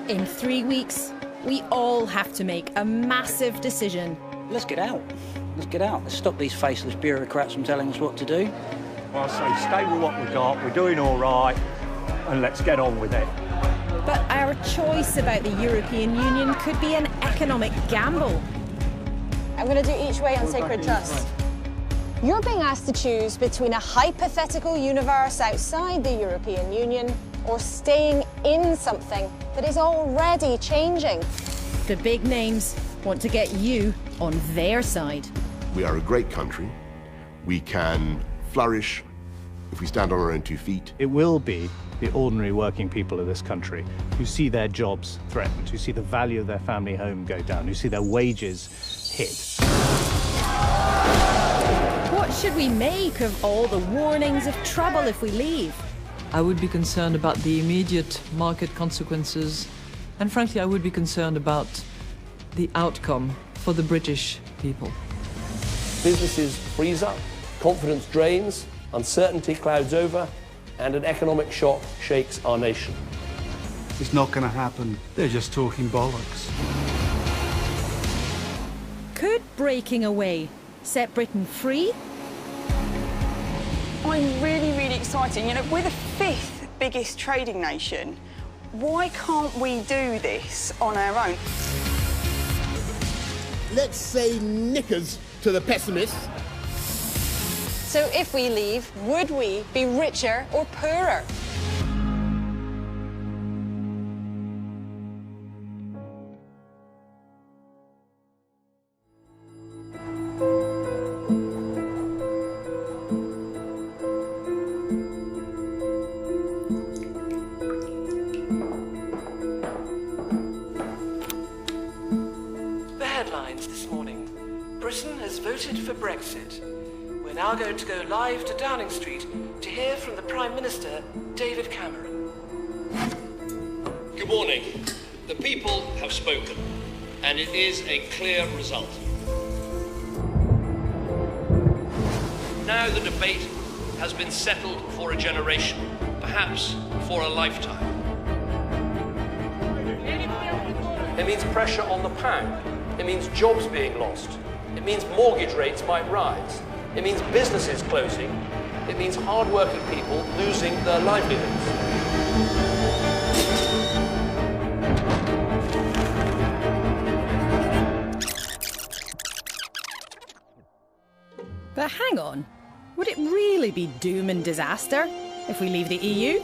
In 3 weeks, we all have to make a massive decision. Let's get out. Let's get out. Let's stop these faceless bureaucrats from telling us what to do. Well, I say stay with what we've got, we're doing all right, and let's get on with it. But our choice about the European Union could be an economic gamble. I'm going to do each way on sacred trust. You're being asked to choose between a hypothetical universe outside the European Union or staying in something that is already changing. The big names want to get you on their side. We are a great country. We can flourish if we stand on our own 2 feet. It will be the ordinary working people of this country who see their jobs threatened, who see the value of their family home go down, who see their wages hit. What should we make of all the warnings of trouble if we leave? I would be concerned about the immediate market consequences, and frankly, I would be concerned about the outcome for the British people. Businesses freeze up, confidence drains, uncertainty clouds over, and an economic shock shakes our nation. It's not going to happen. They're just talking bollocks. Could breaking away set Britain free? I'm really excited. You know, we're the 5th biggest trading nation. Why can't we do this on our own? Let's say knickers to the pessimists. So if we leave, would we be richer or poorer? The headlines this morning. Britain has voted for Brexit. We're now going to go live to Downing Street to hear from the Prime Minister, David Cameron. Good morning. The people have spoken, and it is a clear result. Now the debate has been settled for a generation, perhaps for a lifetime. It means pressure on the pound. It means jobs being lost. It means mortgage rates might rise. It means businesses closing. It means hard-working people losing their livelihoods. But hang on, would it really be doom and disaster if we leave the EU?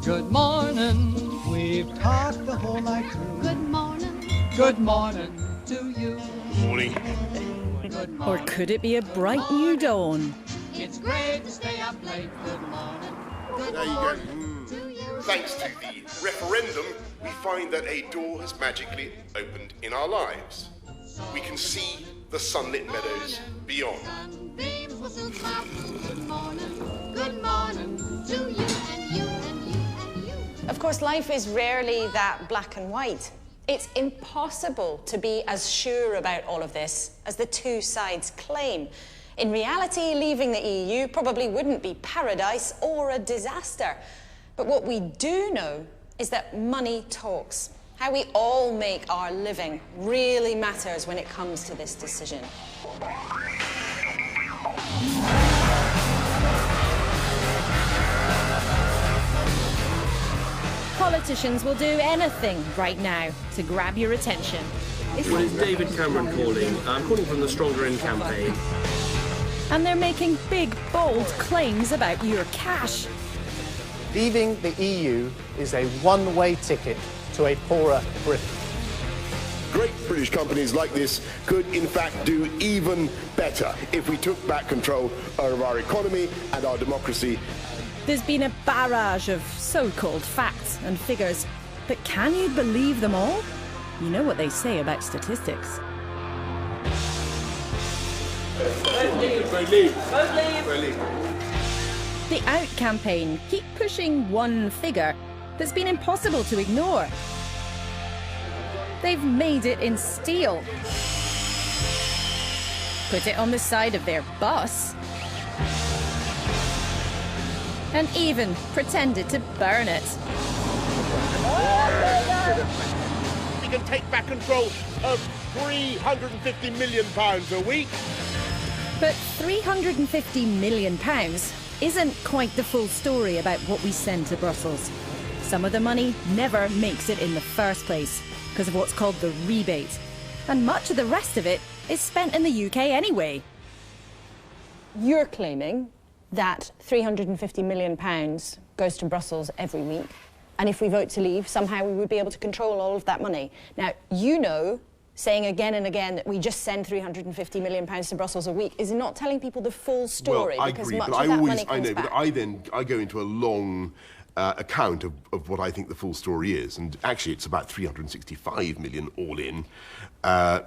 Good morning. We've talked the whole night through. Good morning. Good morning to you. Morning. Or could it be a bright new dawn? It's great to stay up late. Good morning. Good There you morning go. to you. Thanks to the referendum, we find that a door has magically opened in our lives. We can see the sunlit meadows beyond. Sunbeams will soon smile. Good morning. Good morning to you and you and you and you. Of course, life is rarely that black and white. It's impossible to be as sure about all of this as the two sides claim. In reality, leaving the EU probably wouldn't be paradise or a disaster. But what we do know is that money talks. How we all make our living really matters when it comes to this decision. Politicians will do anything right now to grab your attention. Well, it's David Cameron calling. I'm calling from the Stronger In campaign. And they're making big, bold claims about your cash. Leaving the EU is a one-way ticket to a poorer Britain. Great British companies like this could, in fact, do even better if we took back control of our economy and our democracy. There's been a barrage of so-called facts and figures, but can you believe them all? You know what they say about statistics. The Out campaign keep pushing one figure that's been impossible to ignore. They've made it in steel. Put it on the side of their bus. and even pretended to burn it. We can take back control of £350 million a week. But £350 million isn't quite the full story about what we send to Brussels. Some of the money never makes it in the first place because of what's called the rebate. And much of the rest of it is spent in the UK anyway. You're claiming that £350 million goes to Brussels every week, and if we vote to leave, somehow we would be able to control all of that money. Now, you know, saying again and again that we just send £350 million to Brussels a week is not telling people the full story. Well, I because agree, much but of that money comes back. But I go into a long account of what I think the full story is, and actually it's about 365 million all in,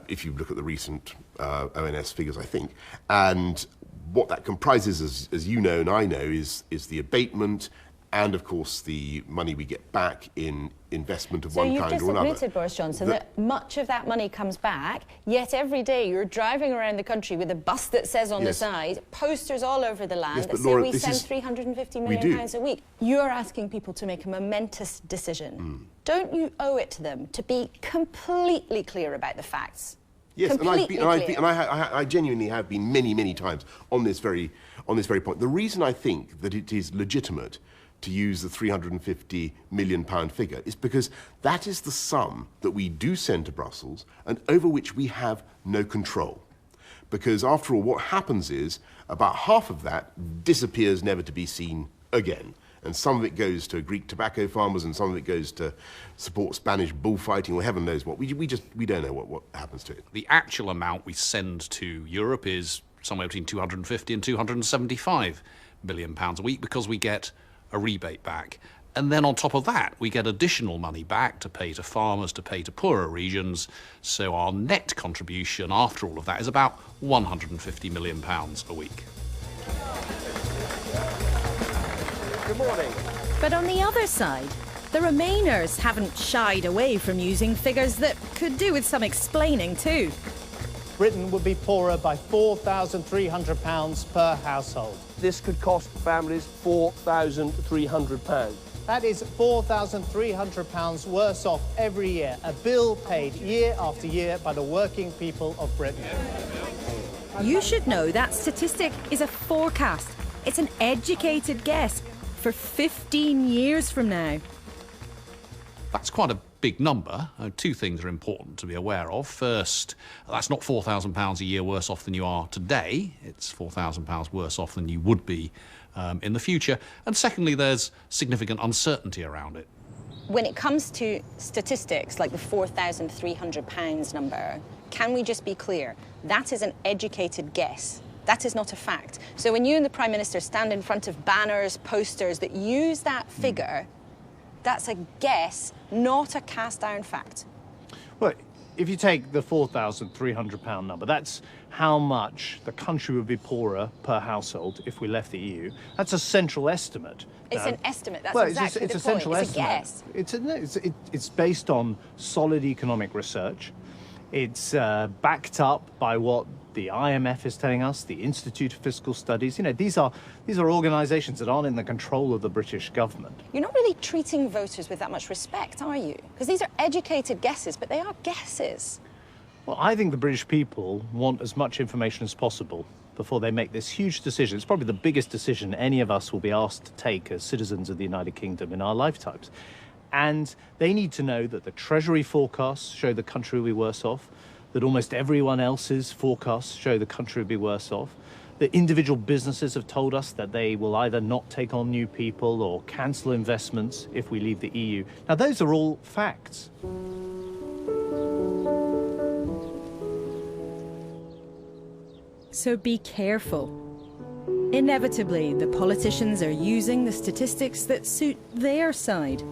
if you look at the recent ONS figures, I think. And what that comprises, as you know and I know, is the abatement and, of course, the money we get back in investment of one kind or another. So you've just admitted, Boris Johnson, that much of that money comes back, yet every day you're driving around the country with a bus that says on the side, posters all over the land that say we send £350 million a week. You're asking people to make a momentous decision. Don't you owe it to them to be completely clear about the facts? Yes, and I genuinely have been many times on this very point. The reason I think that it is legitimate to use the £350 million figure is because that is the sum that we do send to Brussels and over which we have no control. Because after all, what happens is about half of that disappears never to be seen again. And some of it goes to Greek tobacco farmers and some of it goes to support Spanish bullfighting or heaven knows what. We don't know what happens to it. The actual amount we send to Europe is somewhere between 250 and 275 million pounds a week because we get a rebate back. And then on top of that, we get additional money back to pay to farmers, to pay to poorer regions. So our net contribution after all of that is about £150 million a week. Good morning. But on the other side, the Remainers haven't shied away from using figures that could do with some explaining too. Britain would be poorer by £4,300 per household. This could cost families £4,300. That is £4,300 worse off every year, a bill paid year after year by the working people of Britain. You should know that statistic is a forecast. It's an educated guess for 15 years from now. That's quite a big number. Two things are important to be aware of. First, that's not £4,000 a year worse off than you are today. It's £4,000 worse off than you would be in the future. And secondly, there's significant uncertainty around it. When it comes to statistics like the £4,300 number, can we just be clear? That is an educated guess. That is not a fact. So when you and the Prime Minister stand in front of banners, posters that use that figure, that's a guess, not a cast-down fact. Well, if you take the £4,300 number, that's how much the country would be poorer per household if we left the EU. That's a central estimate. It's an estimate. That's well, exactly it's the a central point. estimate. It's a guess. It's based on solid economic research. It's backed up by what the IMF is telling us, the Institute of Fiscal Studies. You know, these are organisations that aren't in the control of the British government. You're not really treating voters with that much respect, are you? Because these are educated guesses, but they are guesses. Well, I think the British people want as much information as possible before they make this huge decision. It's probably the biggest decision any of us will be asked to take as citizens of the United Kingdom in our lifetimes. And they need to know that the Treasury forecasts show the country will be worse off, that almost everyone else's forecasts show the country will be worse off, that individual businesses have told us that they will either not take on new people or cancel investments if we leave the EU. Now, those are all facts. So be careful. Inevitably, the politicians are using the statistics that suit their side.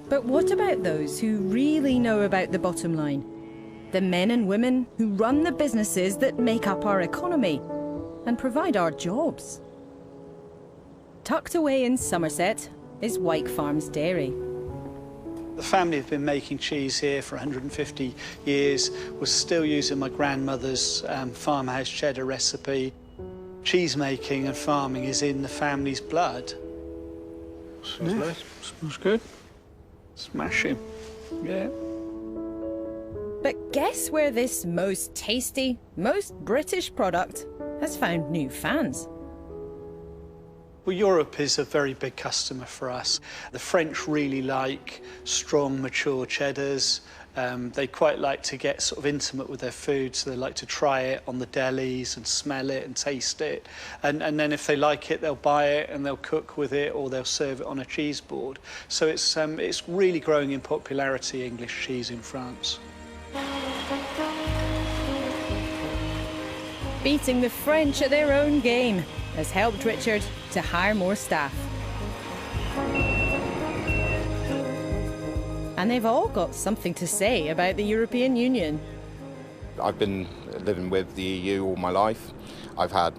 But what about those who really know about the bottom line? The men and women who run the businesses that make up our economy and provide our jobs. Tucked away in Somerset is Wyke Farms Dairy. The family have been making cheese here for 150 years. We're still using my grandmother's farmhouse cheddar recipe. Cheese making and farming is in the family's blood. Smells nice. Smells good. Smashing. Yeah. But guess where this most tasty, most British product has found new fans? Well, Europe is a very big customer for us. The French really like strong, mature cheddars. They quite like to get sort of intimate with their food, so they like to try it on the delis and smell it and taste it. And then if they like it, they'll buy it and they'll cook with it, or they'll serve it on a cheese board. So it's really growing in popularity, English cheese in France. Beating the French at their own game has helped Richard to hire more staff. And they've all got something to say about the European Union. I've been living with the EU all my life. I've had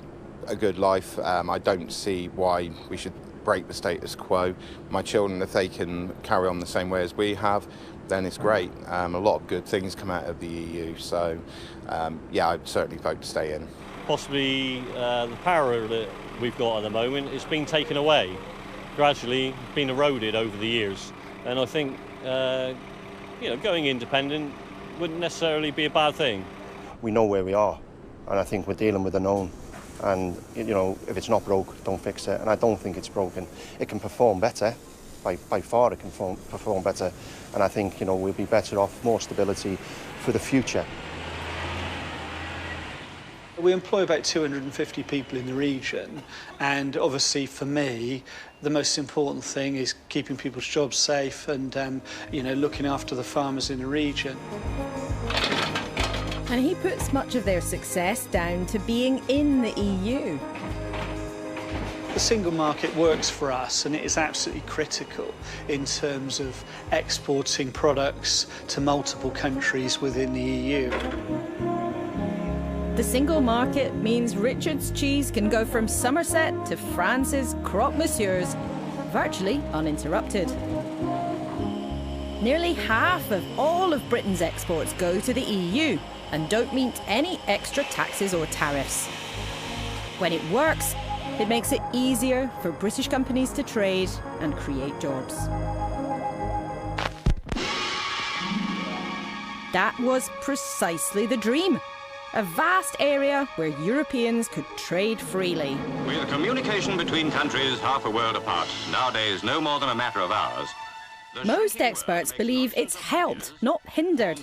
a good life. I don't see why we should break the status quo. My children, if they can carry on the same way as we have, then it's great. A lot of good things come out of the EU, so yeah, I'd certainly vote to stay in. Possibly the power that we've got at the moment is being taken away, gradually been eroded over the years. And I think going independent wouldn't necessarily be a bad thing. We know where we are, and I think we're dealing with the known. And, if it's not broke, don't fix it. And I don't think it's broken. It can perform better. By far, it can perform better. And I think, we'll be better off, more stability for the future. We employ about 250 people in the region, and obviously for me, the most important thing is keeping people's jobs safe and, looking after the farmers in the region. And he puts much of their success down to being in the EU. The single market works for us, and it is absolutely critical in terms of exporting products to multiple countries within the EU. The single market means Richard's cheese can go from Somerset to France's croque monsieurs, virtually uninterrupted. Nearly half of all of Britain's exports go to the EU and don't meet any extra taxes or tariffs. When it works, it makes it easier for British companies to trade and create jobs. That was precisely the dream. A vast area where Europeans could trade freely. With communication between countries half a world apart, nowadays no more than a matter of hours. Most experts believe it's helped, not hindered.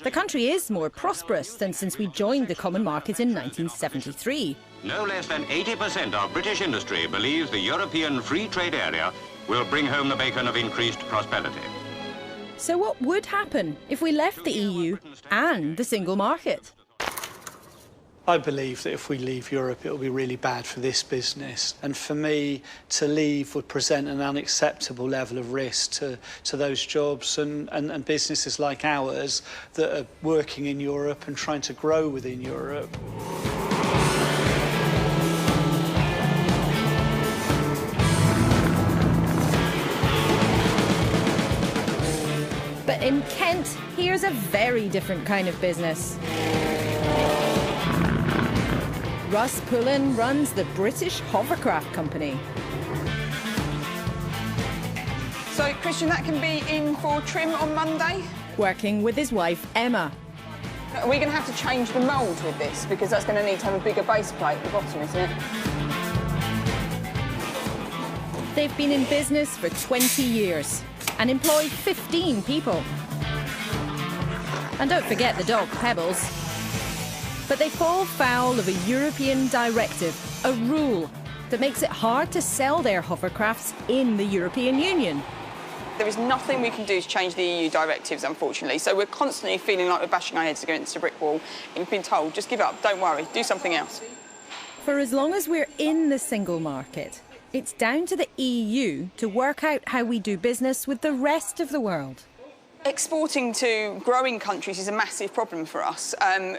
The country is more prosperous than since we joined the common market in 1973. No less than 80% of British industry believes the European free trade area will bring home the bacon of increased prosperity. So what would happen if we left the EU and the single market? I believe that if we leave Europe, it will be really bad for this business. And for me, to leave would present an unacceptable level of risk to those jobs and businesses like ours that are working in Europe and trying to grow within Europe. But in Kent, here's a very different kind of business. Russ Pullen runs the British Hovercraft Company. So, Christian, that can be in for trim on Monday? Working with his wife, Emma. Are we going to have to change the mould with this? Because that's going to need to have a bigger base plate at the bottom, isn't it? They've been in business for 20 years and employ 15 people. And don't forget the dog, Pebbles. But they fall foul of a European directive, a rule that makes it hard to sell their hovercrafts in the European Union. There is nothing we can do to change the EU directives, unfortunately. So we're constantly feeling like we're bashing our heads against a brick wall and being told, just give up, don't worry, do something else. For as long as we're in the single market, it's down to the EU to work out how we do business with the rest of the world. Exporting to growing countries is a massive problem for us.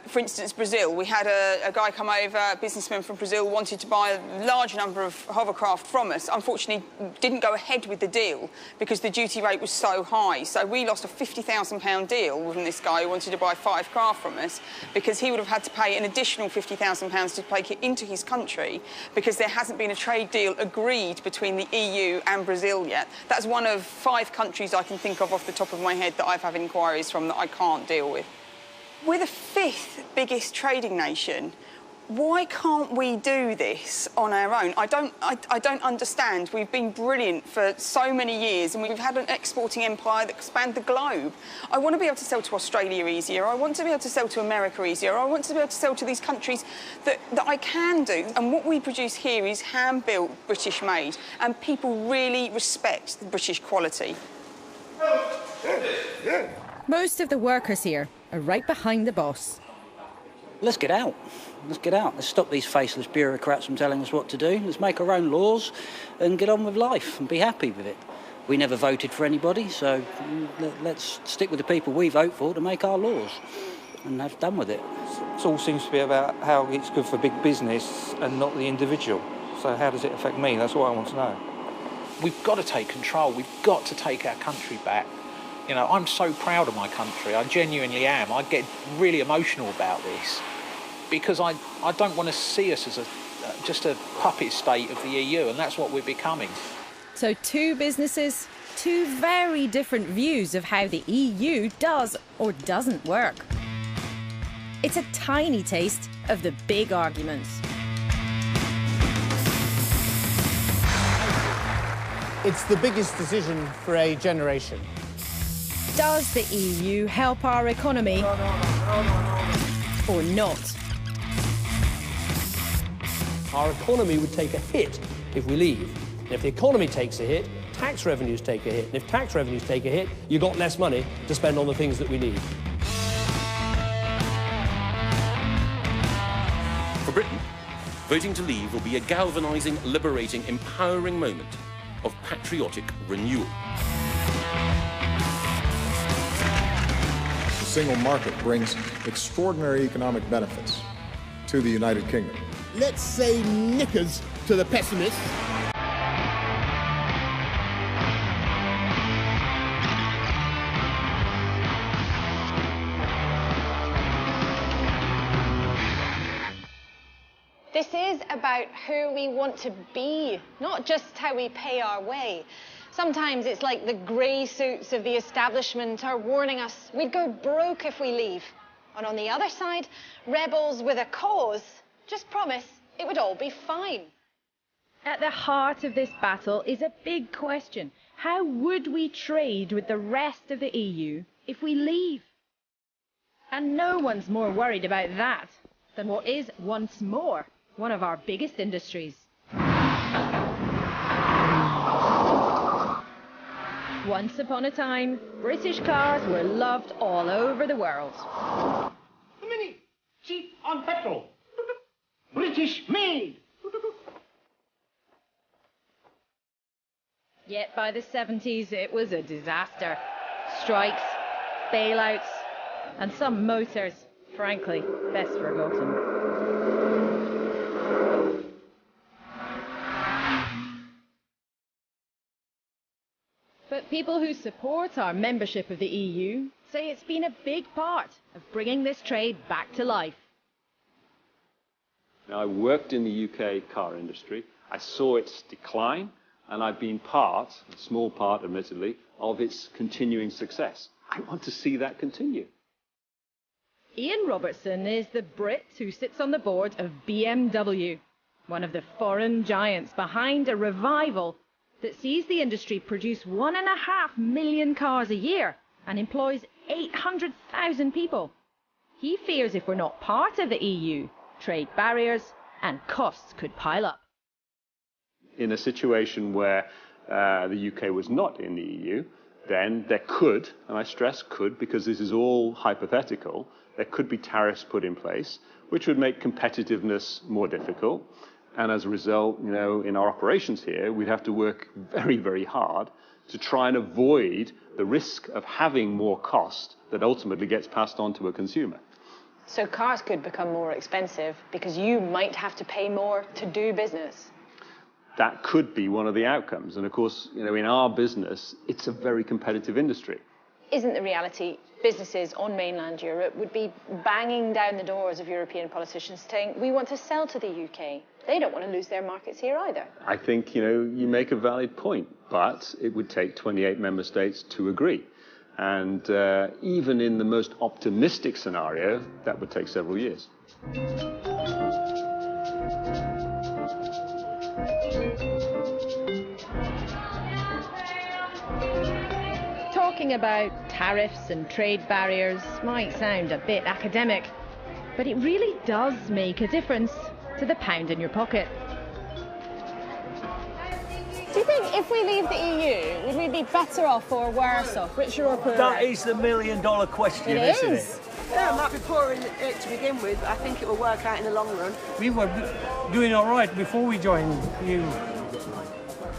For instance, Brazil. We had a guy come over, a businessman from Brazil, wanted to buy a large number of hovercraft from us. Unfortunately, didn't go ahead with the deal because the duty rate was so high. So we lost a £50,000 deal with this guy who wanted to buy 5 craft from us because he would have had to pay an additional £50,000 to take it into his country because there hasn't been a trade deal agreed between the EU and Brazil yet. That's one of 5 countries I can think of off the top of my head that I've had inquiries from that I can't deal with. We're the 5th biggest trading nation. Why can't we do this on our own? I don't understand. We've been brilliant for so many years and we've had an exporting empire that spanned the globe. I want to be able to sell to Australia easier. I want to be able to sell to America easier. I want to be able to sell to these countries that I can do. And what we produce here is hand-built, British-made, and people really respect the British quality. Most of the workers here are right behind the boss. Let's get out. Let's get out. Let's stop these faceless bureaucrats from telling us what to do. Let's make our own laws and get on with life and be happy with it. We never voted for anybody, so let's stick with the people we vote for to make our laws and have done with it. It all seems to be about how it's good for big business and not the individual. So how does it affect me? That's what I want to know. We've got to take control. We've got to take our country back. You know, I'm so proud of my country. I genuinely am. I get really emotional about this because I don't want to see us as just a puppet state of the EU, and that's what we're becoming. So 2 businesses, 2 very different views of how the EU does or doesn't work. It's a tiny taste of the big arguments. It's the biggest decision for a generation. Does the EU help our economy or not? Our economy would take a hit if we leave. And if the economy takes a hit, tax revenues take a hit. And if tax revenues take a hit, you've got less money to spend on the things that we need. For Britain, voting to leave will be a galvanising, liberating, empowering moment of patriotic renewal. The single market brings extraordinary economic benefits to the United Kingdom. Let's say knickers to the pessimists. This is about who we want to be, not just how we pay our way. Sometimes it's like the grey suits of the establishment are warning us we'd go broke if we leave. And on the other side, rebels with a cause just promise it would all be fine. At the heart of this battle is a big question. How would we trade with the rest of the EU if we leave? And no one's more worried about that than what is once more one of our biggest industries. Once upon a time, British cars were loved all over the world. The Mini, cheap on petrol. British made. Yet by the 70s, it was a disaster. Strikes, bailouts, and some motors, frankly, best forgotten. But people who support our membership of the EU say it's been a big part of bringing this trade back to life. Now, I worked in the UK car industry. I saw its decline, and I've been part, a small part admittedly, of its continuing success. I want to see that continue. Ian Robertson is the Brit who sits on the board of BMW, one of the foreign giants behind a revival that sees the industry produce 1.5 million cars a year and employs 800,000 people. He fears if we're not part of the EU, trade barriers and costs could pile up. In a situation where the UK was not in the EU, then there could, and I stress could because this is all hypothetical, there could be tariffs put in place which would make competitiveness more difficult. And as a result, you know, in our operations here, we'd have to work very, very hard to try and avoid the risk of having more cost that ultimately gets passed on to a consumer. So cars could become more expensive because you might have to pay more to do business. That could be one of the outcomes. And of course, you know, in our business, it's a very competitive industry. Isn't the reality businesses on mainland Europe would be banging down the doors of European politicians saying, we want to sell to the UK. They don't want to lose their markets here either. I think, you know, you make a valid point, but it would take 28 member states to agree. And even in the most optimistic scenario, that would take several years. Talking about tariffs and trade barriers might sound a bit academic, but it really does make a difference to the pound in your pocket. Do you think if we leave the EU, would we be better off or worse off, richer or poorer? That is the million-dollar question, isn't it? Yeah, it might be poor in it to begin with, but I think it will work out in the long run. We were doing all right before we joined EU.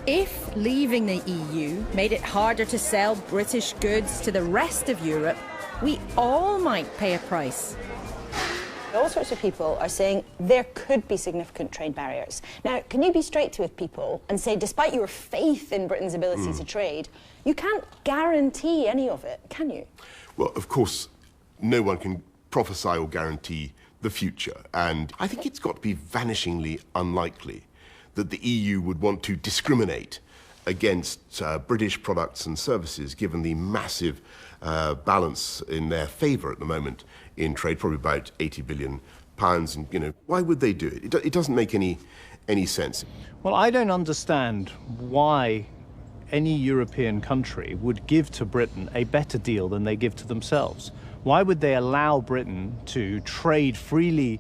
If leaving the EU made it harder to sell British goods to the rest of Europe, we all might pay a price. All sorts of people are saying there could be significant trade barriers. Now, can you be straight with people and say, despite your faith in Britain's ability to trade, you can't guarantee any of it, can you? Well, of course, no one can prophesy or guarantee the future, and I think it's got to be vanishingly unlikely that the EU would want to discriminate against British products and services, given the massive balance in their favour at the moment in trade, probably about £80 billion. And, you know, why would they do it? It doesn't make any sense. Well, I don't understand why any European country would give to Britain a better deal than they give to themselves. Why would they allow Britain to trade freely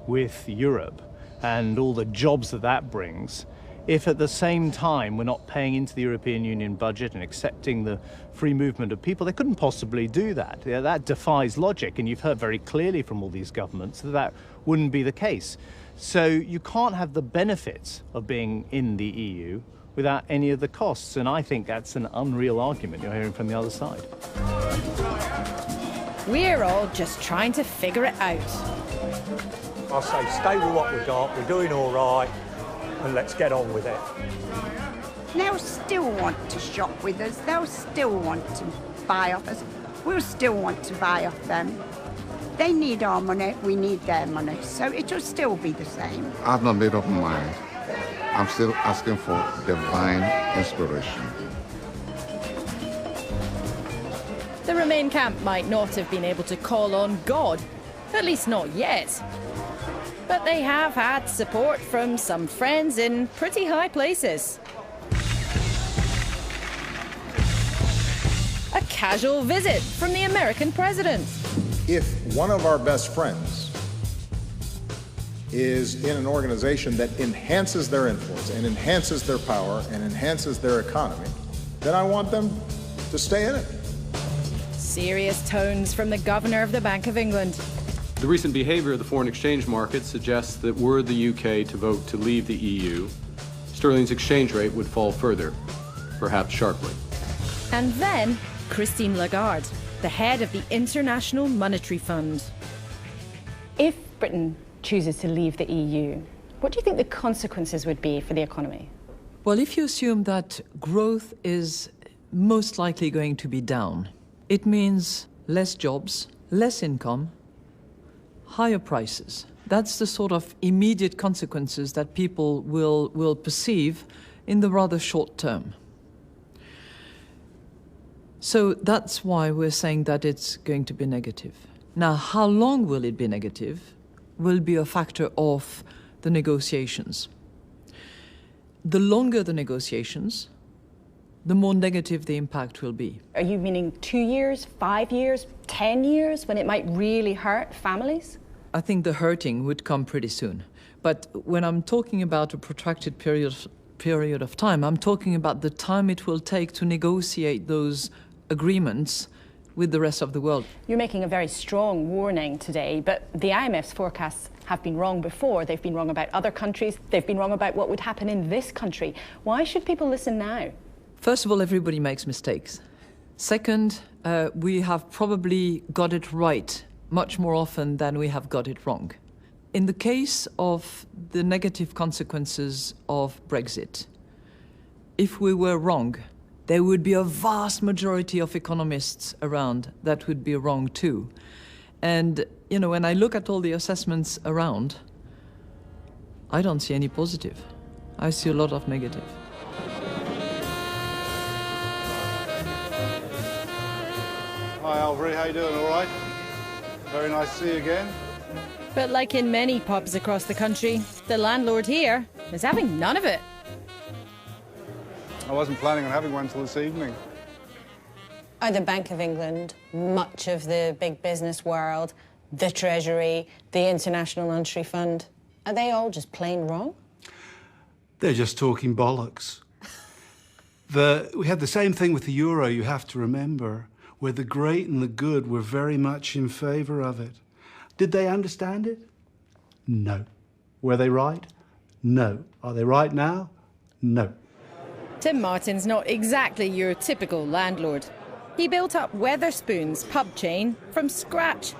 with Europe and all the jobs that that brings, if at the same time we're not paying into the European Union budget and accepting the free movement of people? They couldn't possibly do that. Yeah, that defies logic, and you've heard very clearly from all these governments that that wouldn't be the case. So you can't have the benefits of being in the EU without any of the costs, and I think that's an unreal argument you're hearing from the other side. We're all just trying to figure it out. I say stay with what we've got, we're doing all right, and let's get on with it. They'll still want to shop with us, they'll still want to buy off us, we'll still want to buy off them. They need our money, we need their money, so it'll still be the same. I've not made up my mind. I'm still asking for divine inspiration. The Remain camp might not have been able to call on God, at least not yet. But they have had support from some friends in pretty high places. A casual visit from the American president. If one of our best friends is in an organization that enhances their influence and enhances their power and enhances their economy, then I want them to stay in it. Serious tones from the governor of the Bank of England. The recent behavior of the foreign exchange market suggests that were the UK to vote to leave the EU, sterling's exchange rate would fall further, perhaps sharply. And then Christine Lagarde, the head of the International Monetary Fund. If Britain chooses to leave the EU, what do you think the consequences would be for the economy? Well, if you assume that growth is most likely going to be down, it means less jobs, less income, higher prices. That's the sort of immediate consequences that people will perceive in the rather short term. So that's why we're saying that it's going to be negative. Now, how long will it be negative will be a factor of the negotiations. The longer the negotiations, the more negative the impact will be. Are you meaning 2 years, 5 years, 10 years, when it might really hurt families? I think the hurting would come pretty soon. But when I'm talking about a protracted period of time, I'm talking about the time it will take to negotiate those agreements with the rest of the world. You're making a very strong warning today, but the IMF's forecasts have been wrong before. They've been wrong about other countries. They've been wrong about what would happen in this country. Why should people listen now? First of all, everybody makes mistakes. Second, we have probably got it right much more often than we have got it wrong. In the case of the negative consequences of Brexit, if we were wrong, there would be a vast majority of economists around that would be wrong too. And, you know, when I look at all the assessments around, I don't see any positive. I see a lot of negative. Hi, Albury, how you doing? All right? Very nice to see you again. But like in many pubs across the country, the landlord here is having none of it. I wasn't planning on having one till this evening. Are the Bank of England, much of the big business world, the Treasury, the International Monetary Fund, are they all just plain wrong? They're just talking bollocks. We had the same thing with the euro, you have to remember, where the great and the good were very much in favour of it. Did they understand it? No. Were they right? No. Are they right now? No. Tim Martin's not exactly your typical landlord. He built up Wetherspoon's pub chain from scratch.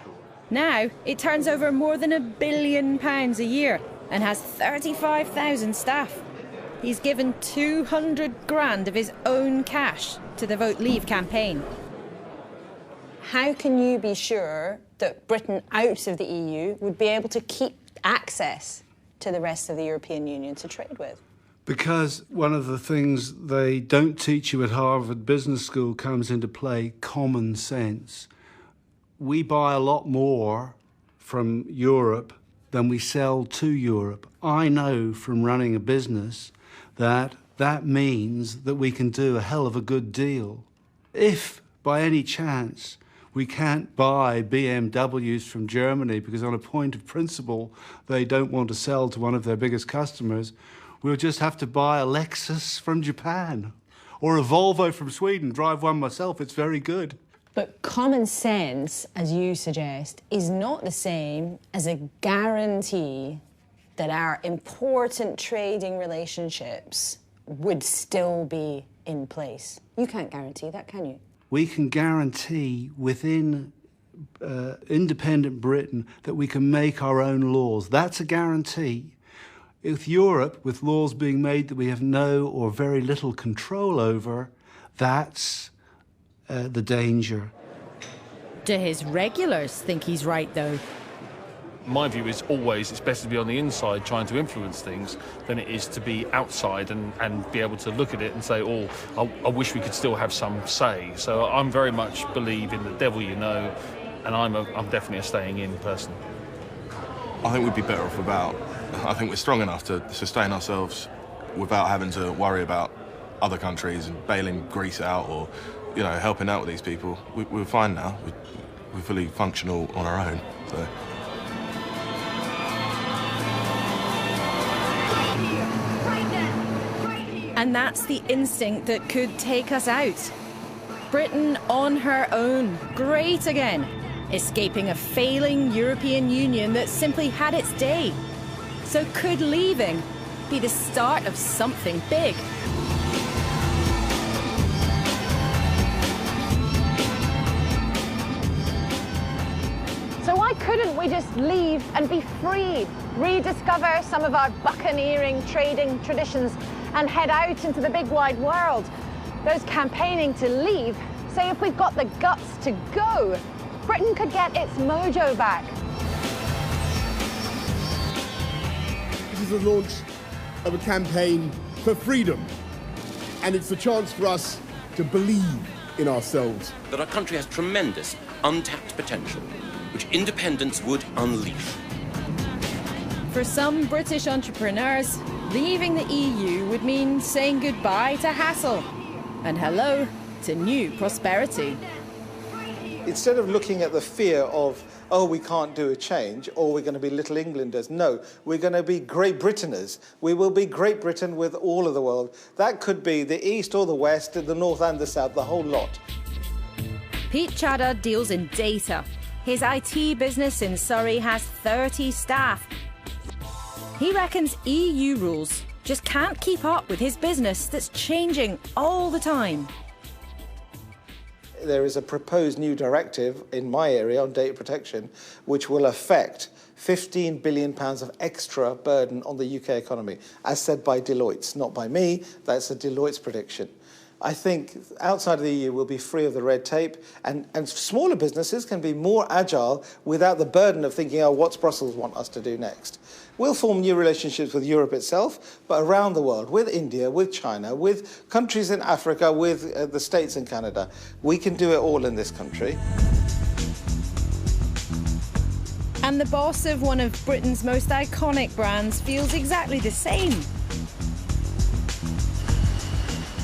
Now it turns over more than £1 billion a year and has 35,000 staff. He's given 200 grand of his own cash to the Vote Leave campaign. How can you be sure that Britain out of the EU would be able to keep access to the rest of the European Union to trade with? Because one of the things they don't teach you at Harvard Business School comes into play, common sense. We buy a lot more from Europe than we sell to Europe. I know from running a business that that means that we can do a hell of a good deal. If, by any chance, we can't buy BMWs from Germany because on a point of principle they don't want to sell to one of their biggest customers, we'll just have to buy a Lexus from Japan or a Volvo from Sweden. Drive one myself, it's very good. But common sense, as you suggest, is not the same as a guarantee that our important trading relationships would still be in place. You can't guarantee that, can you? We can guarantee within independent Britain that we can make our own laws. That's a guarantee. With Europe, with laws being made that we have no or very little control over, that's the danger. Do his regulars think he's right, though? My view is always it's better to be on the inside trying to influence things than it is to be outside and be able to look at it and say, oh, I wish we could still have some say. So I'm very much believe in the devil you know, and I'm definitely a staying in person. I think we'd be better off I think we're strong enough to sustain ourselves without having to worry about other countries and bailing Greece out or, you know, helping out with these people. We're fine now. We're fully functional on our own. So. And that's the instinct that could take us out. Britain on her own, great again, escaping a failing European Union that simply had its day. So could leaving be the start of something big? So why couldn't we just leave and be free, rediscover some of our buccaneering trading traditions and head out into the big wide world? Those campaigning to leave say if we've got the guts to go, Britain could get its mojo back. This is the launch of a campaign for freedom, and it's a chance for us to believe in ourselves. That our country has tremendous untapped potential, which independence would unleash. For some British entrepreneurs, leaving the EU would mean saying goodbye to hassle and hello to new prosperity. Instead of looking at the fear of, oh, we can't do a change, or we're going to be Little Englanders, no, we're going to be Great Britaners. We will be Great Britain with all of the world. That could be the East or the West, the North and the South, the whole lot. Pete Chadha deals in data. His IT business in Surrey has 30 staff, He reckons EU rules just can't keep up with his business that's changing all the time. There is a proposed new directive in my area on data protection which will affect £15 billion of extra burden on the UK economy, as said by Deloitte. Not by me, that's a Deloitte's prediction. I think outside of the EU we'll be free of the red tape, and smaller businesses can be more agile without the burden of thinking, oh, what's Brussels want us to do next? We'll form new relationships with Europe itself, but around the world, with India, with China, with countries in Africa, with the States and Canada. We can do it all in this country. And the boss of one of Britain's most iconic brands feels exactly the same.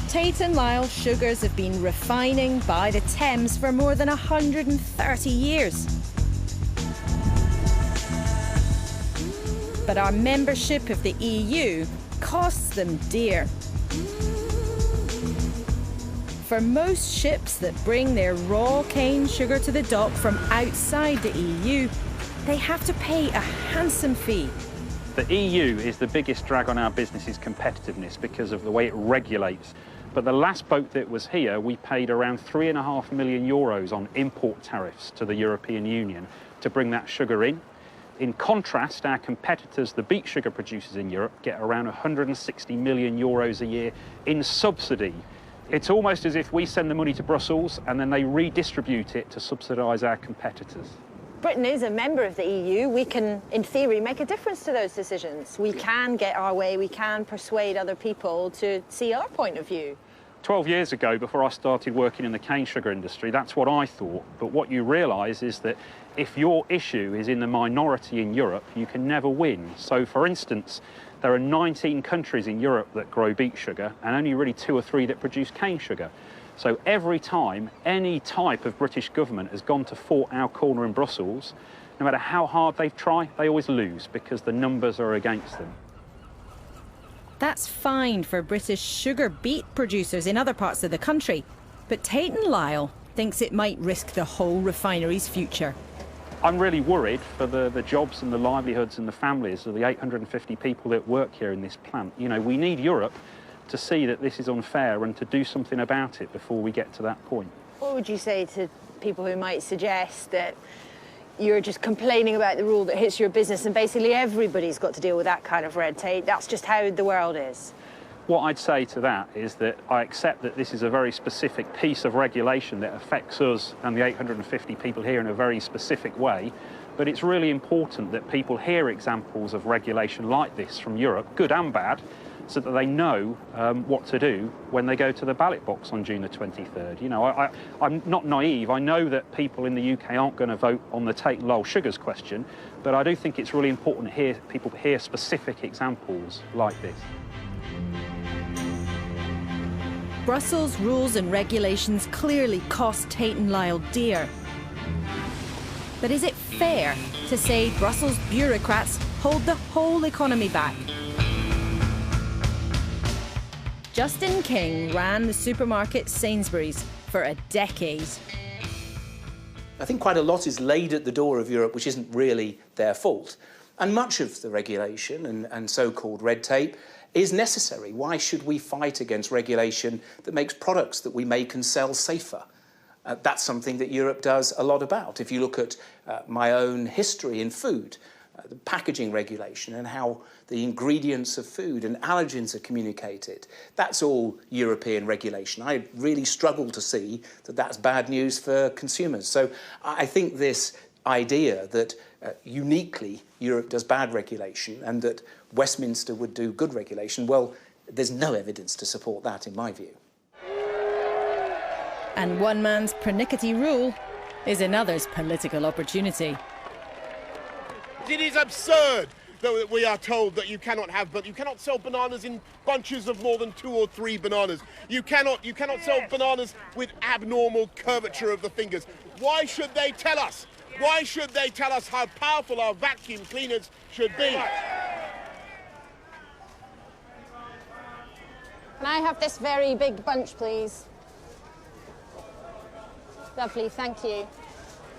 Tate & Lyle sugars have been refining by the Thames for more than 130 years. But our membership of the EU costs them dear. For most ships that bring their raw cane sugar to the dock from outside the EU, they have to pay a handsome fee. The EU is the biggest drag on our business's competitiveness because of the way it regulates. But the last boat that was here, we paid around €3.5 million on import tariffs to the European Union to bring that sugar in. In contrast, our competitors, the beet sugar producers in Europe, get around €160 million a year in subsidy. It's almost as if we send the money to Brussels and then they redistribute it to subsidise our competitors. Britain is a member of the EU. We can, in theory, make a difference to those decisions. We can get our way. We can persuade other people to see our point of view. 12 years ago, before I started working in the cane sugar industry, that's what I thought. But what you realise is that if your issue is in the minority in Europe, you can never win. So, for instance, there are 19 countries in Europe that grow beet sugar and only really 2 or 3 that produce cane sugar. So every time any type of British government has gone to fought our corner in Brussels, no matter how hard they've tried, they always lose because the numbers are against them. That's fine for British sugar beet producers in other parts of the country, but Tate & Lyle thinks it might risk the whole refinery's future. I'm really worried for the jobs and the livelihoods and the families of the 850 people that work here in this plant. You know, we need Europe to see that this is unfair and to do something about it before we get to that point. What would you say to people who might suggest that you're just complaining about the rule that hits your business and basically everybody's got to deal with that kind of red tape? That's just how the world is. What I'd say to that is that I accept that this is a very specific piece of regulation that affects us and the 850 people here in a very specific way, but it's really important that people hear examples of regulation like this from Europe, good and bad, so that they know what to do when they go to the ballot box on June the 23rd. You know, I'm not naive. I know that people in the UK aren't going to vote on the Tate & Lyle sugars question, but I do think it's really important to hear people hear specific examples like this. Brussels rules and regulations clearly cost Tate & Lyle dear. But is it fair to say Brussels bureaucrats hold the whole economy back? Justin King ran the supermarket Sainsbury's for a decade. I think quite a lot is laid at the door of Europe which isn't really their fault. And much of the regulation and so-called red tape is necessary. Why should we fight against regulation that makes products that we make and sell safer? That's something that Europe does a lot about. If you look at my own history in food, the packaging regulation and how the ingredients of food and allergens are communicated, that's all European regulation. I really struggle to see that that's bad news for consumers. So I think this idea that uniquely Europe does bad regulation and that Westminster would do good regulation, well, there's no evidence to support that in my view. And one man's pernickety rule is another's political opportunity. It is absurd that we are told that you cannot sell bananas in bunches of more than 2 or 3 bananas. You cannot sell bananas with abnormal curvature of the fingers. Why should they tell us? Why should they tell us how powerful our vacuum cleaners should be? Can I have this very big bunch, please? Lovely, thank you.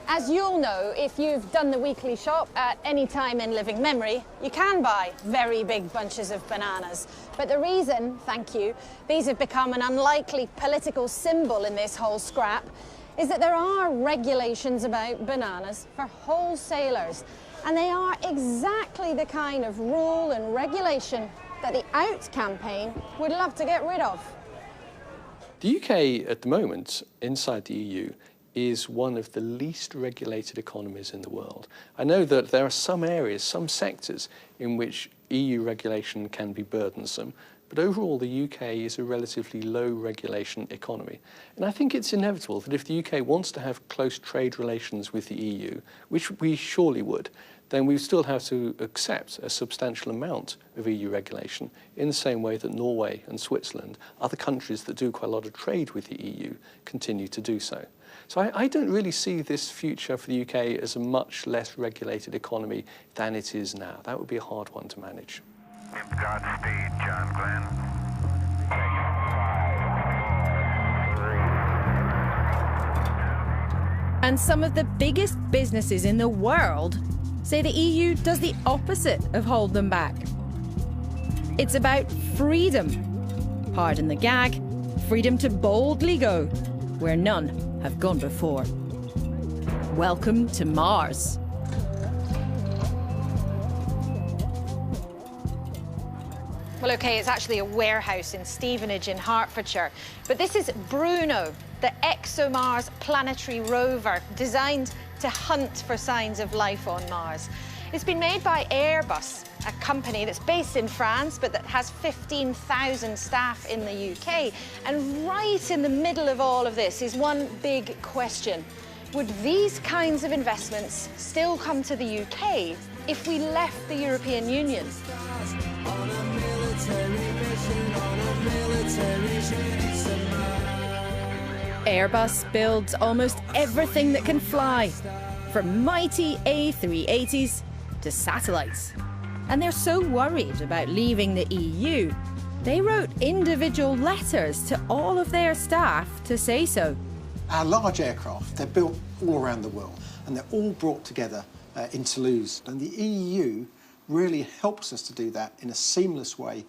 As you'll know, if you've done the weekly shop at any time in living memory, you can buy very big bunches of bananas. But the reason, thank you, these have become an unlikely political symbol in this whole scrap is that there are regulations about bananas for wholesalers. And they are exactly the kind of rule and regulation that the Out campaign would love to get rid of. The UK at the moment, inside the EU, is one of the least regulated economies in the world. I know that there are some areas, some sectors in which EU regulation can be burdensome, but overall the UK is a relatively low regulation economy. And I think it's inevitable that if the UK wants to have close trade relations with the EU, which we surely would, then we still have to accept a substantial amount of EU regulation in the same way that Norway and Switzerland, other countries that do quite a lot of trade with the EU, continue to do so. So I don't really see this future for the UK as a much less regulated economy than it is now. That would be a hard one to manage. Godspeed, John Glenn. And some of the biggest businesses in the world say the EU does the opposite of hold them back. It's about freedom. Pardon the gag, freedom to boldly go where none have gone before. Welcome to Mars. Well, OK, it's actually a warehouse in Stevenage in Hertfordshire. But this is Bruno, the ExoMars planetary rover designed to hunt for signs of life on Mars. It's been made by Airbus, a company that's based in France, but that has 15,000 staff in the UK. And right in the middle of all of this is one big question. Would these kinds of investments still come to the UK if we left the European Union? Airbus builds almost everything that can fly, from mighty A380s to satellites. And they're so worried about leaving the EU, they wrote individual letters to all of their staff to say so. Our large aircraft, they're built all around the world, and they're all brought together in Toulouse. And the EU really helps us to do that in a seamless way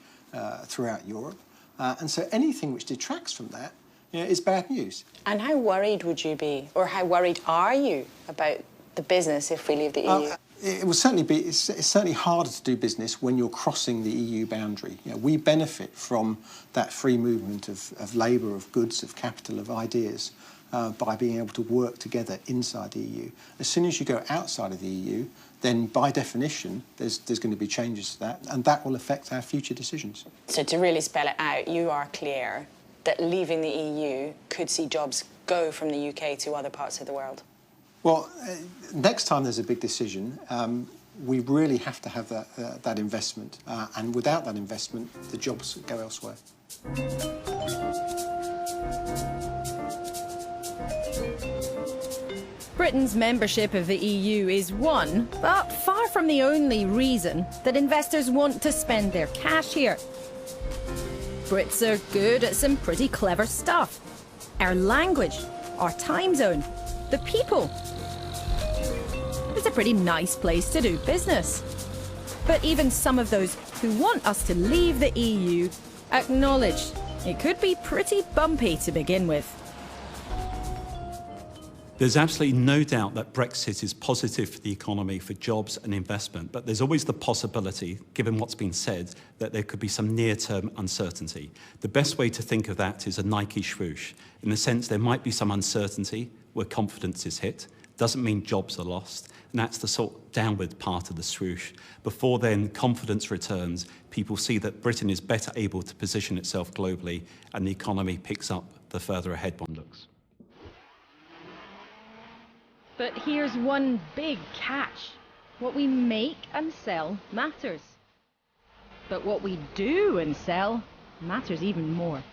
throughout Europe. And so anything which detracts from that is bad news. And how worried would you be, or how worried are you about the business if we leave the EU? It will certainly be, it's certainly harder to do business when you're crossing the EU boundary. We benefit from that free movement of labour, of goods, of capital, of ideas by being able to work together inside the EU. As soon as you go outside of the EU, then by definition, there's going to be changes to that, and that will affect our future decisions. So to really spell it out, you are clear that leaving the EU could see jobs go from the UK to other parts of the world? Well, next time there's a big decision, we really have to have that investment, and without that investment, the jobs go elsewhere. Britain's membership of the EU is one, but far from the only reason that investors want to spend their cash here. Brits are good at some pretty clever stuff. Our language, our time zone, the people. It's a pretty nice place to do business. But even some of those who want us to leave the EU acknowledge it could be pretty bumpy to begin with. There's absolutely no doubt that Brexit is positive for the economy, for jobs and investment, but there's always the possibility, given what's been said, that there could be some near-term uncertainty. The best way to think of that is a Nike swoosh, in the sense there might be some uncertainty where confidence is hit. Doesn't mean jobs are lost, and that's the sort of downward part of the swoosh. Before then, confidence returns, people see that Britain is better able to position itself globally, and the economy picks up the further ahead one looks. But here's one big catch. What we make and sell matters. But what we do and sell matters even more.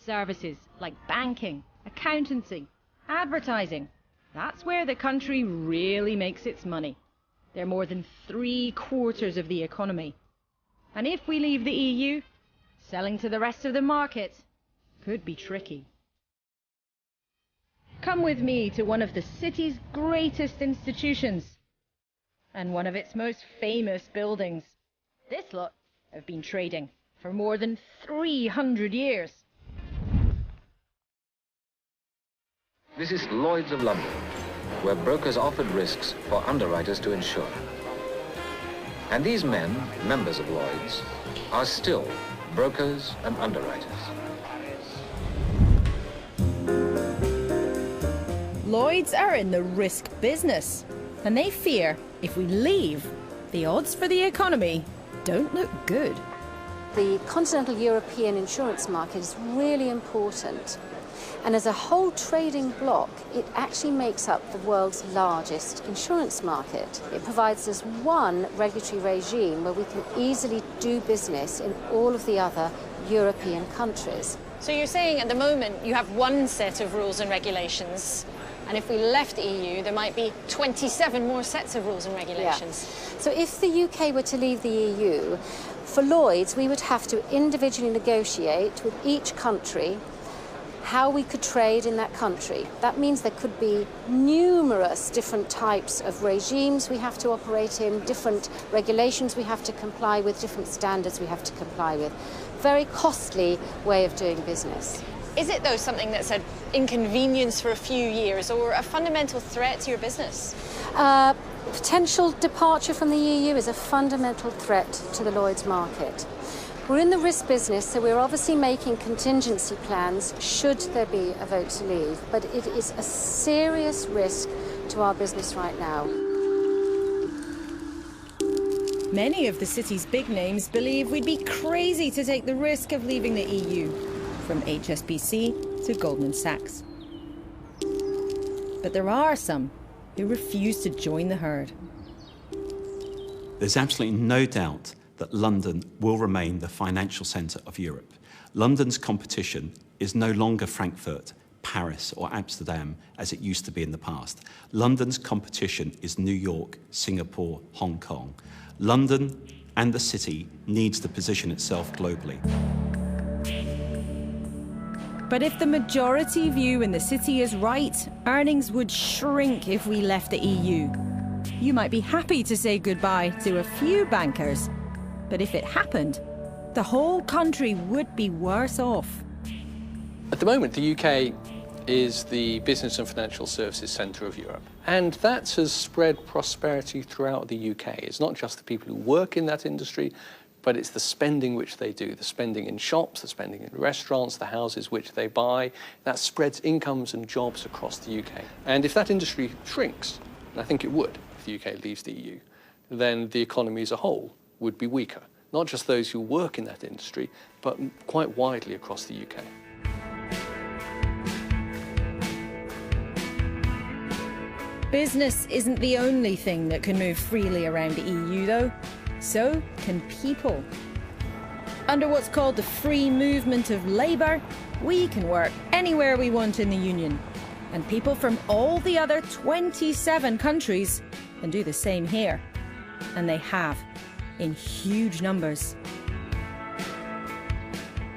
Services like banking, accountancy, advertising. That's where the country really makes its money. They're more than 3/4 of the economy. And if we leave the EU, selling to the rest of the market could be tricky. Come with me to one of the city's greatest institutions and one of its most famous buildings. This lot have been trading for more than 300 years. This is Lloyd's of London, where brokers offered risks for underwriters to insure. And these men, members of Lloyd's, are still brokers and underwriters. Lloyd's are in the risk business, and they fear if we leave, the odds for the economy don't look good. The continental European insurance market is really important. And as a whole trading bloc, it actually makes up the world's largest insurance market. It provides us one regulatory regime where we can easily do business in all of the other European countries. So you're saying at the moment you have one set of rules and regulations, and if we left the EU, there might be 27 more sets of rules and regulations. Yeah. So if the UK were to leave the EU, for Lloyd's, we would have to individually negotiate with each country how we could trade in that country. That means there could be numerous different types of regimes we have to operate in, different regulations we have to comply with, different standards we have to comply with. Very costly way of doing business. Is it, though, something that's an inconvenience for a few years or a fundamental threat to your business? Potential departure from the EU is a fundamental threat to the Lloyd's market. We're in the risk business, so we're obviously making contingency plans should there be a vote to leave, but it is a serious risk to our business right now. Many of the city's big names believe we'd be crazy to take the risk of leaving the EU, from HSBC to Goldman Sachs. But there are some who refuse to join the herd. There's absolutely no doubt that London will remain the financial centre of Europe. London's competition is no longer Frankfurt, Paris or Amsterdam as it used to be in the past. London's competition is New York, Singapore, Hong Kong. London and the city needs to position itself globally. But if the majority view in the city is right, earnings would shrink if we left the EU. You might be happy to say goodbye to a few bankers, but if it happened, the whole country would be worse off. At the moment, the UK is the business and financial services centre of Europe. And that has spread prosperity throughout the UK. It's not just the people who work in that industry, but it's the spending which they do, the spending in shops, the spending in restaurants, the houses which they buy. That spreads incomes and jobs across the UK. And if that industry shrinks, and I think it would if the UK leaves the EU, then the economy as a whole would be weaker. Not just those who work in that industry, but quite widely across the UK. Business isn't the only thing that can move freely around the EU, though. So can people. Under what's called the free movement of labour, we can work anywhere we want in the Union. And people from all the other 27 countries can do the same here. And they have, in huge numbers.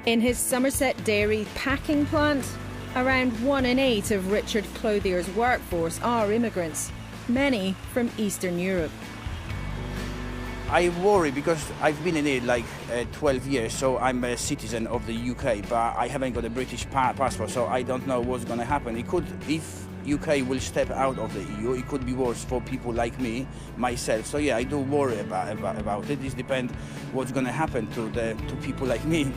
In his Somerset dairy packing plant, around 1 in 8 of Richard Clothier's workforce are immigrants, many from Eastern Europe. I worry because I've been in it like 12 years, so I'm a citizen of the UK, but I haven't got a British passport, so I don't know what's going to happen. It could, if UK will step out of the EU, it could be worse for people like me, myself. So yeah, I do worry about it. It depends what's going to happen to people like me.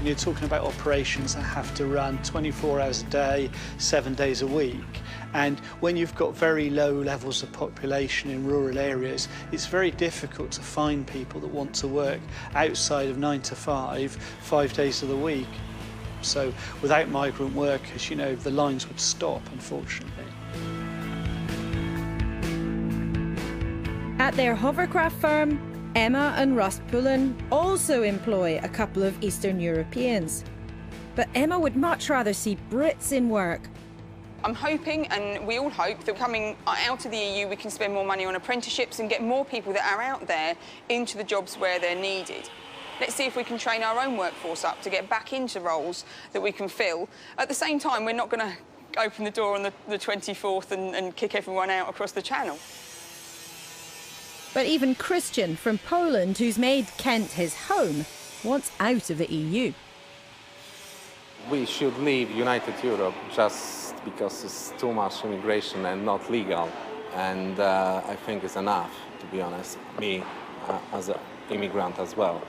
You're talking about operations that have to run 24 hours a day, 7 days a week. And when you've got very low levels of population in rural areas, it's very difficult to find people that want to work outside of 9 to 5, 5 days of the week. So without migrant workers, you know, the lines would stop, unfortunately. At their hovercraft firm, Emma and Russ Pullen also employ a couple of Eastern Europeans. But Emma would much rather see Brits in work. I'm hoping, and we all hope, that coming out of the EU we can spend more money on apprenticeships and get more people that are out there into the jobs where they're needed. Let's see if we can train our own workforce up to get back into roles that we can fill. At the same time, we're not going to open the door on the 24th and kick everyone out across the channel. But even Christian from Poland, who's made Kent his home, wants out of the EU. We should leave United Europe just because it's too much immigration and not legal. And I think it's enough, to be honest, me as an immigrant as well.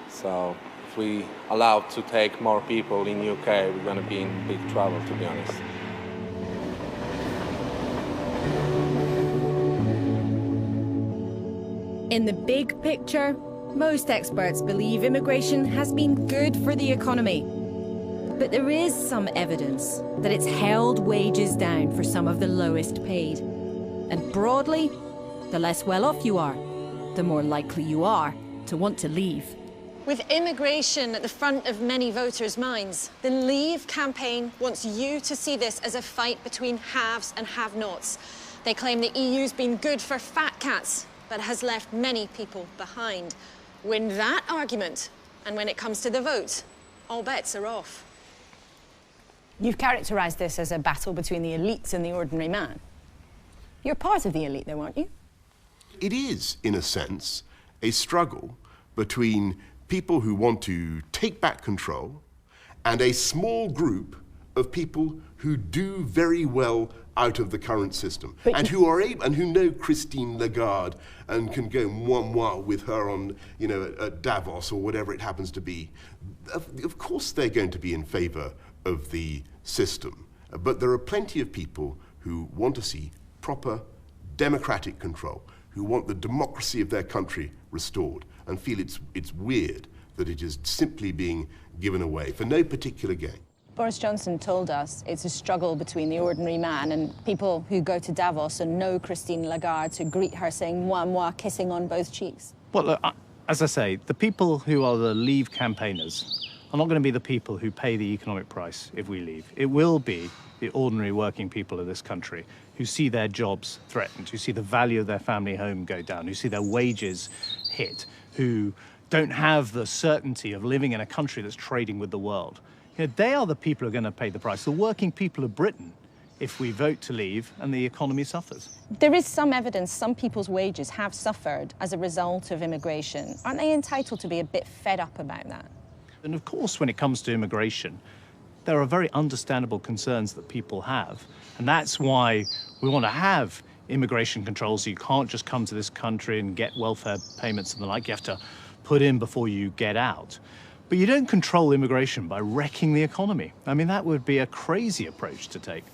So if we allow to take more people in UK, we're going to be in big trouble, to be honest. In the big picture, most experts believe immigration has been good for the economy. But there is some evidence that it's held wages down for some of the lowest paid. And broadly, the less well off you are, the more likely you are to want to leave. With immigration at the front of many voters' minds, the Leave campaign wants you to see this as a fight between haves and have-nots. They claim the EU's been good for fat cats, but has left many people behind. Win that argument, and when it comes to the vote, all bets are off. You've characterised this as a battle between the elites and the ordinary man. You're part of the elite, though, aren't you? It is, in a sense, a struggle between people who want to take back control and a small group of people who do very well out of the current system, and who are able, and who know Christine Lagarde and can go moi with her on, you know, at Davos or whatever it happens to be. Of course they're going to be in favour of the system, but there are plenty of people who want to see proper democratic control, who want the democracy of their country restored, and feel it's weird that it is simply being given away for no particular gain. Boris Johnson told us it's a struggle between the ordinary man and people who go to Davos and know Christine Lagarde to greet her saying moi, moi, kissing on both cheeks. Well, look, as I say, the people who are the Leave campaigners are not going to be the people who pay the economic price if we leave. It will be the ordinary working people of this country who see their jobs threatened, who see the value of their family home go down, who see their wages hit, who don't have the certainty of living in a country that's trading with the world. You know, they are the people who are going to pay the price, the working people of Britain, if we vote to leave and the economy suffers. There is some evidence some people's wages have suffered as a result of immigration. Aren't they entitled to be a bit fed up about that? And of course, when it comes to immigration, there are very understandable concerns that people have. And that's why we want to have immigration controls. So you can't just come to this country and get welfare payments and the like. You have to put in before you get out. But you don't control immigration by wrecking the economy. I mean, that would be a crazy approach to take.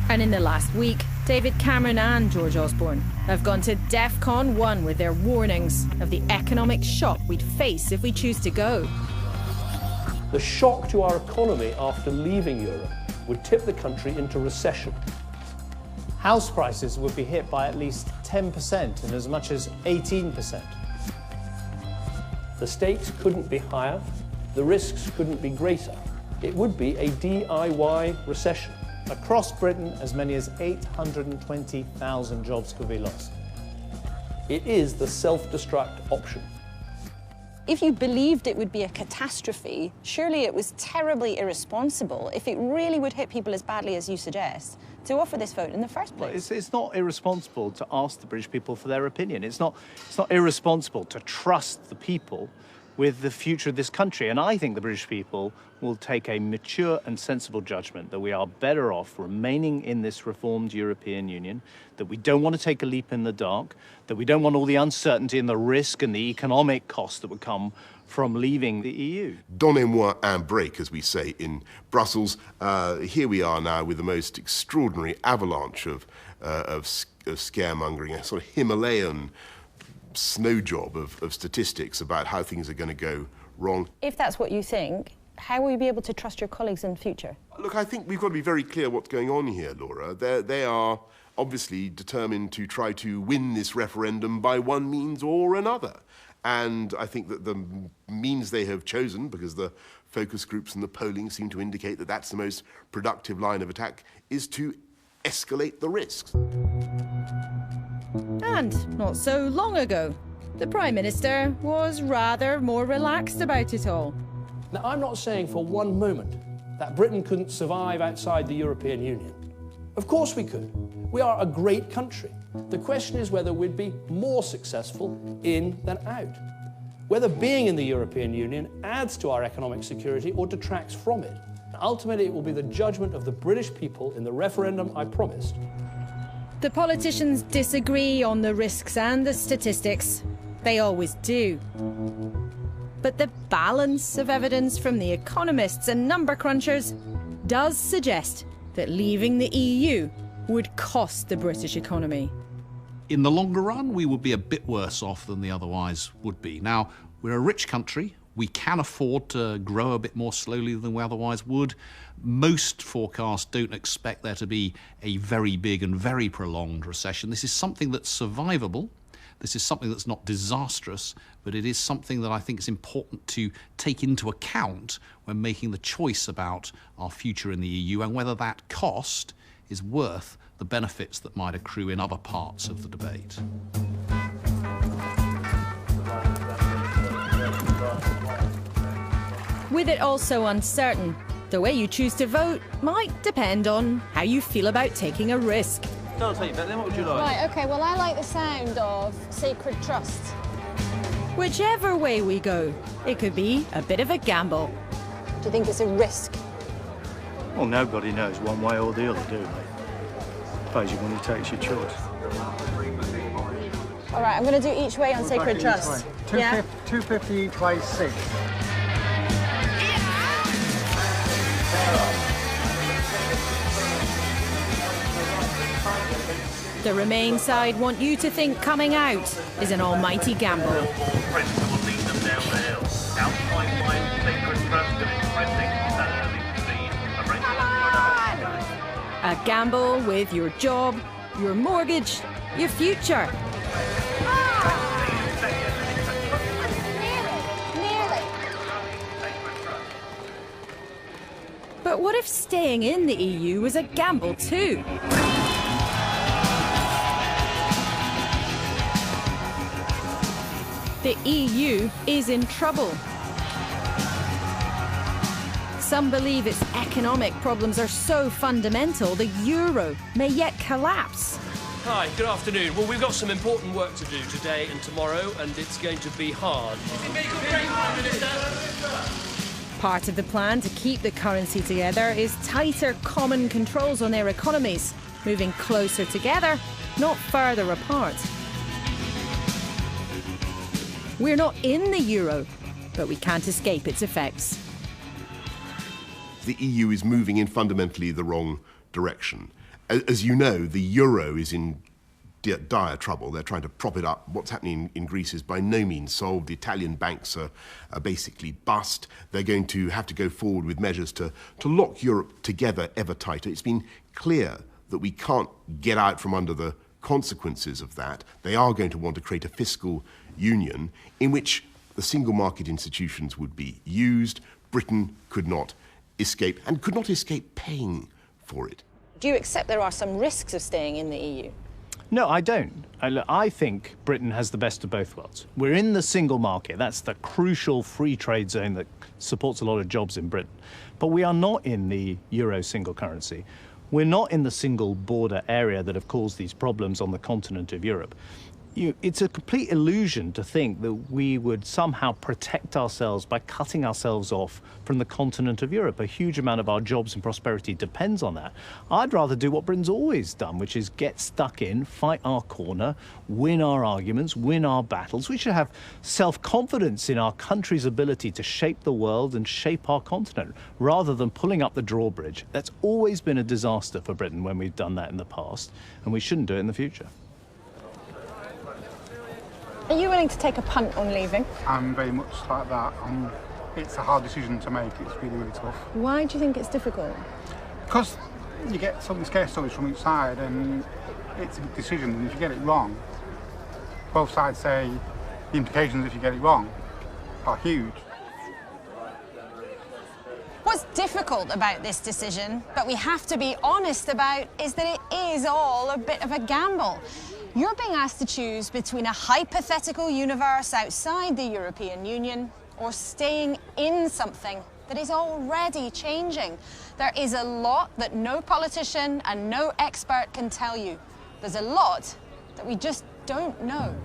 And in the last week, David Cameron and George Osborne have gone to DEFCON 1 with their warnings of the economic shock we'd face if we choose to go. The shock to our economy after leaving Europe would tip the country into recession. House prices would be hit by at least 10% and as much as 18%. The stakes couldn't be higher, the risks couldn't be greater. It would be a DIY recession. Across Britain, as many as 820,000 jobs could be lost. It is the self-destruct option. If you believed it would be a catastrophe, surely it was terribly irresponsible, if it really would hit people as badly as you suggest, to offer this vote in the first place. Well, it's not irresponsible to ask the British people for their opinion. It's not irresponsible to trust the people with the future of this country. And I think the British people will take a mature and sensible judgment that we are better off remaining in this reformed European Union, that we don't want to take a leap in the dark, that we don't want all the uncertainty and the risk and the economic cost that would come from leaving the EU. Donnez-moi un break, as we say in Brussels. Here we are now with the most extraordinary avalanche of scaremongering, a sort of Himalayan snow job of statistics about how things are going to go wrong. If that's what you think, how will you be able to trust your colleagues in the future? Look, I think we've got to be very clear what's going on here, Laura. They are obviously determined to try to win this referendum by one means or another. And I think that the means they have chosen, because the focus groups and the polling seem to indicate that that's the most productive line of attack, is to escalate the risks. And not so long ago, the Prime Minister was rather more relaxed about it all. Now, I'm not saying for one moment that Britain couldn't survive outside the European Union. Of course we could. We are a great country. The question is whether we'd be more successful in than out. Whether being in the European Union adds to our economic security or detracts from it. Ultimately, it will be the judgment of the British people in the referendum I promised. The politicians disagree on the risks and the statistics. They always do. But the balance of evidence from the economists and number crunchers does suggest that leaving the EU would cost the British economy. In the longer run, we would be a bit worse off than they otherwise would be. Now, we're a rich country. We can afford to grow a bit more slowly than we otherwise would. Most forecasts don't expect there to be a very big and very prolonged recession. This is something that's survivable. This is something that's not disastrous, but it is something that I think is important to take into account when making the choice about our future in the EU and whether that cost is worth the benefits that might accrue in other parts of the debate. With it all so uncertain, the way you choose to vote might depend on how you feel about taking a risk. Don't take that, then what would you like? Right, OK, well, I like the sound of sacred trust. Whichever way we go, it could be a bit of a gamble. Do you think it's a risk? Well, nobody knows one way or the other, do they? I suppose you're going to take your choice. All right, I'm going to do each way on sacred trust. 250 each way, 6. The Remain side want you to think coming out is an almighty gamble. A gamble with your job, your mortgage, your future. But what if staying in the EU was a gamble too? The EU is in trouble. Some believe its economic problems are so fundamental the euro may yet collapse. Hi, good afternoon. Well, we've got some important work to do today and tomorrow, and it's going to be hard. Part of the plan to keep the currency together is tighter common controls on their economies, moving closer together, not further apart. We're not in the euro, but we can't escape its effects. The EU is moving in fundamentally the wrong direction. As you know, the euro is in dire trouble. They're trying to prop it up. What's happening in Greece is by no means solved. The Italian banks are basically bust. They're going to have to go forward with measures to lock Europe together ever tighter. It's been clear that we can't get out from under the consequences of that. They are going to want to create a fiscal union in which the single market institutions would be used. Britain could not escape, and could not escape paying for it. Do you accept there are some risks of staying in the EU? No, I don't. I think Britain has the best of both worlds. We're in the single market. That's the crucial free trade zone that supports a lot of jobs in Britain. But we are not in the euro single currency. We're not in the single border area that have caused these problems on the continent of Europe. It's a complete illusion to think that we would somehow protect ourselves by cutting ourselves off from the continent of Europe. A huge amount of our jobs and prosperity depends on that. I'd rather do what Britain's always done, which is get stuck in, fight our corner, win our arguments, win our battles. We should have self-confidence in our country's ability to shape the world and shape our continent, rather than pulling up the drawbridge. That's always been a disaster for Britain when we've done that in the past, and we shouldn't do it in the future. Are you willing to take a punt on leaving? I'm very much like that. It's a hard decision to make. It's really, really tough. Why do you think it's difficult? Because you get some scare stories from each side, and it's a big decision. And if you get it wrong, both sides say the implications if you get it wrong are huge. What's difficult about this decision, but we have to be honest about, is that it is all a bit of a gamble. You're being asked to choose between a hypothetical universe outside the European Union or staying in something that is already changing. There is a lot that no politician and no expert can tell you. There's a lot that we just don't know.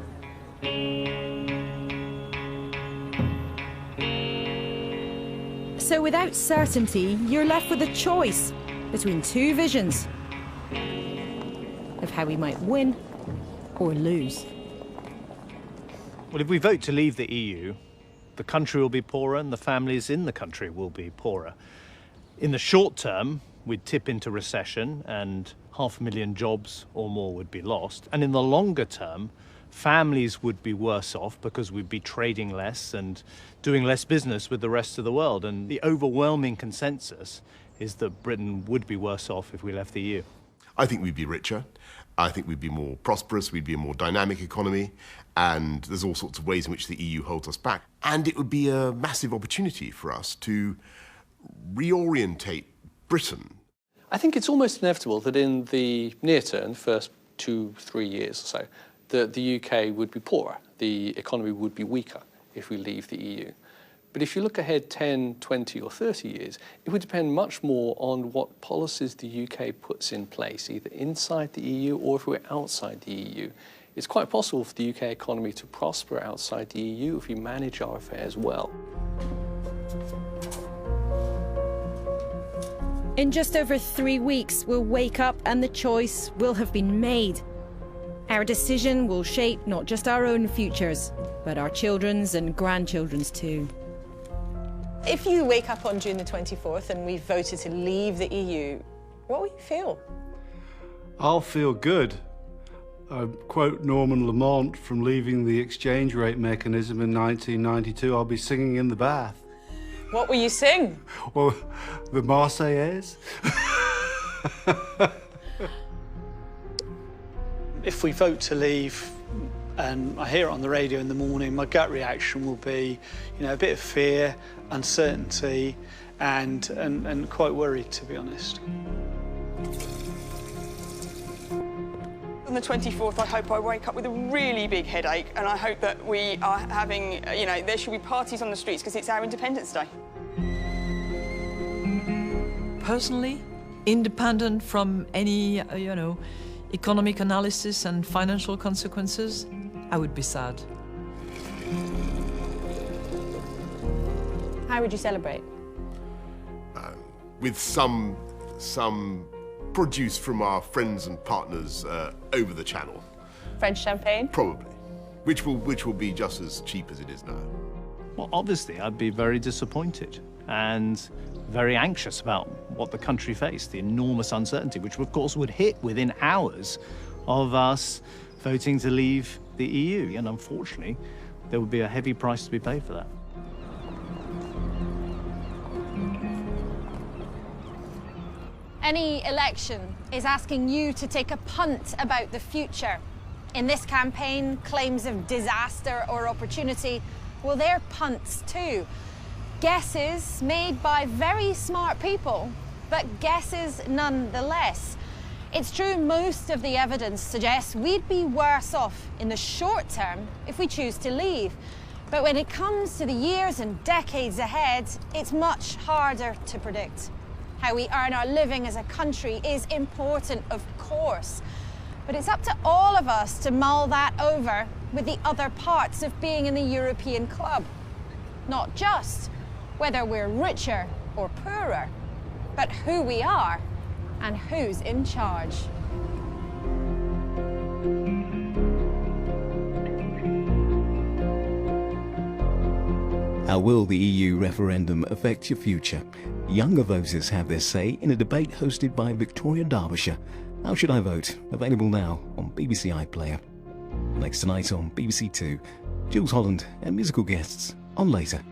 So without certainty, you're left with a choice between two visions of how we might win or lose. Well, if we vote to leave the EU, the country will be poorer and the families in the country will be poorer. In the short term, we'd tip into recession and 500,000 jobs or more would be lost. And in the longer term, families would be worse off because we'd be trading less and doing less business with the rest of the world. And the overwhelming consensus is that Britain would be worse off if we left the EU. I think we'd be richer. I think we'd be more prosperous. We'd be a more dynamic economy. And there's all sorts of ways in which the EU holds us back. And it would be a massive opportunity for us to reorientate Britain. I think it's almost inevitable that in the near term, the first 2-3 years or so, that the UK would be poorer. The economy would be weaker if we leave the EU. But if you look ahead 10, 20 or 30 years, it would depend much more on what policies the UK puts in place, either inside the EU or if we're outside the EU. It's quite possible for the UK economy to prosper outside the EU if we manage our affairs well. In just over 3 weeks, we'll wake up and the choice will have been made. Our decision will shape not just our own futures, but our children's and grandchildren's too. If you wake up on June the 24th and we've voted to leave the EU, what will you feel? I'll feel good. I quote Norman Lamont from Leaving the Exchange Rate Mechanism in 1992, I'll be singing in the bath. What will you sing? Well, the Marseillaise. If we vote to leave and I hear it on the radio in the morning, my gut reaction will be, you know, a bit of fear, uncertainty, and quite worried, to be honest. On the 24th, I hope I wake up with a really big headache, and I hope that we are having, you know, there should be parties on the streets because it's our Independence Day. Personally, independent from any, you know, economic analysis and financial consequences, I would be sad. How would you celebrate? With some produce from our friends and partners over the channel. French champagne? Probably. Which will be just as cheap as it is now. Well, obviously, I'd be very disappointed and very anxious about what the country faced, the enormous uncertainty, which of course would hit within hours of us voting to leave the EU. And unfortunately, there would be a heavy price to be paid for that. Any election is asking you to take a punt about the future. In this campaign, claims of disaster or opportunity, well, they're punts too. Guesses made by very smart people, but guesses nonetheless. It's true most of the evidence suggests we'd be worse off in the short term if we choose to leave. But when it comes to the years and decades ahead, it's much harder to predict. How we earn our living as a country is important, of course, but it's up to all of us to mull that over with the other parts of being in the European club. Not just whether we're richer or poorer, but who we are and who's in charge. How will the EU referendum affect your future? Younger voters have their say in a debate hosted by Victoria Derbyshire. How Should I Vote? Available now on BBC iPlayer. Next tonight on BBC Two, Jules Holland and musical guests on Later.